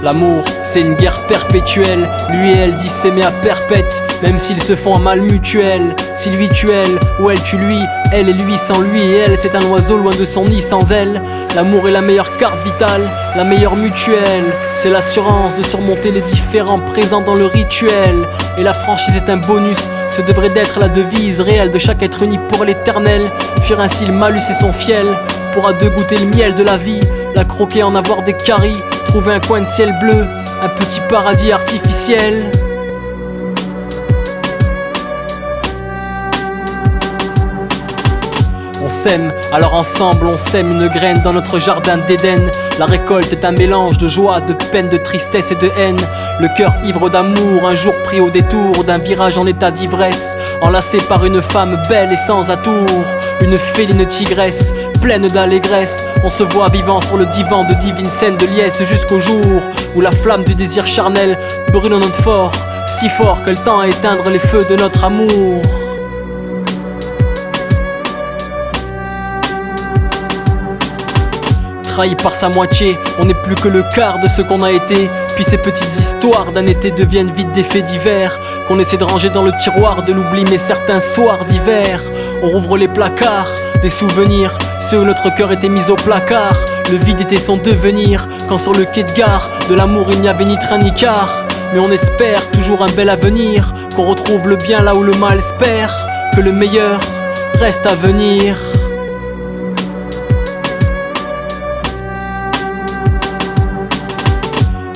L'amour, c'est une guerre perpétuelle. Lui et elle disent s'aimer à perpète, même s'ils se font un mal mutuel. S'il vit tue elle, ou elle tue lui, elle et lui sans lui et elle. C'est un oiseau loin de son nid sans elle. L'amour est la meilleure carte vitale, la meilleure mutuelle. C'est l'assurance de surmonter les différends présents dans le rituel. Et la franchise est un bonus, ce devrait d'être la devise réelle de chaque être uni pour l'éternel. Fuir ainsi le malus et son fiel, pour à deux goûter le miel de la vie, la croquer, en avoir des caries, trouver un coin de ciel bleu, un petit paradis artificiel. On s'aime, alors ensemble on sème une graine dans notre jardin d'Éden. La récolte est un mélange de joie, de peine, de tristesse et de haine. Le cœur ivre d'amour, un jour pris au détour d'un virage en état d'ivresse, enlacé par une femme belle et sans atour, une féline tigresse, pleine d'allégresse. On se voit vivant sur le divan de divine scène de liesse, jusqu'au jour où la flamme du désir charnel brûle en notre fort, si fort que le temps à éteindre les feux de notre amour. Trahi par sa moitié, on n'est plus que le quart de ce qu'on a été. Puis ces petites histoires d'un été deviennent vite des faits divers, qu'on essaie de ranger dans le tiroir de l'oubli. Mais certains soirs d'hiver, on rouvre les placards des souvenirs, ceux où notre cœur était mis au placard. Le vide était son devenir, quand sur le quai de gare de l'amour il n'y avait ni train ni car. Mais on espère toujours un bel avenir, qu'on retrouve le bien là où le mal espère, que le meilleur reste à venir.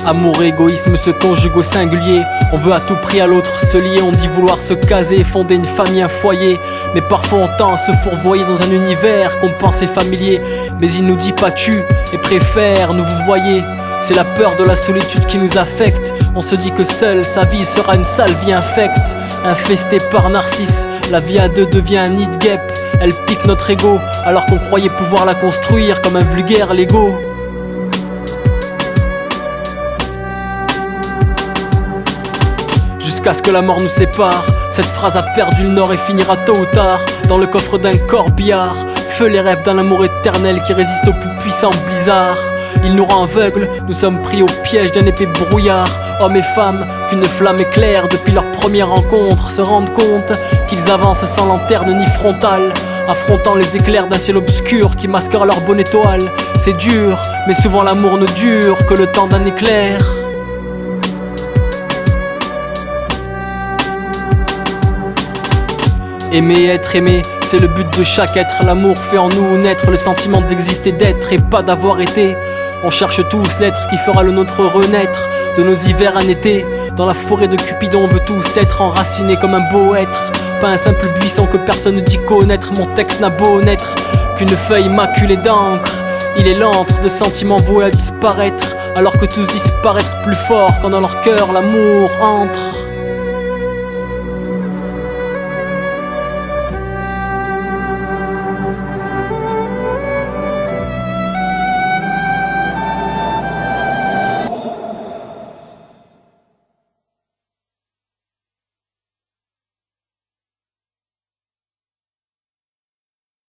Amour et égoïsme se conjuguent au singulier. On veut à tout prix à l'autre se lier. On dit vouloir se caser, fonder une famille, un foyer. Mais parfois on tend à se fourvoyer dans un univers qu'on pensait familier. Mais il nous dit pas tu et préfère nous vous voyez. C'est la peur de la solitude qui nous affecte. On se dit que seule sa vie sera une sale vie infecte. Infestée par Narcisse, la vie à deux devient un nid de guêpe. Elle pique notre ego alors qu'on croyait pouvoir la construire comme un vulgaire Lego. Jusqu'à ce que la mort nous sépare, cette phrase a perdu le nord et finira tôt ou tard dans le coffre d'un corbillard. Feu les rêves d'un amour éternel qui résiste au plus puissant blizzard. Il nous rend aveugles, nous sommes pris au piège d'un épais brouillard. Hommes et femmes, qu'une flamme éclaire depuis leur première rencontre, se rendent compte qu'ils avancent sans lanterne ni frontale, affrontant les éclairs d'un ciel obscur qui masquera leur bonne étoile. C'est dur, mais souvent l'amour ne dure que le temps d'un éclair. Aimer et être aimé, c'est le but de chaque être. L'amour fait en nous naître le sentiment d'exister, d'être et pas d'avoir été. On cherche tous l'être qui fera le nôtre renaître, de nos hivers un été. Dans la forêt de Cupidon on veut tous être enracinés comme un beau être, pas un simple buisson que personne ne dit connaître. Mon texte n'a beau n'être qu'une feuille maculée d'encre. Il est l'antre de sentiments voués à disparaître, alors que tous disparaître plus fort quand dans leur cœur l'amour entre.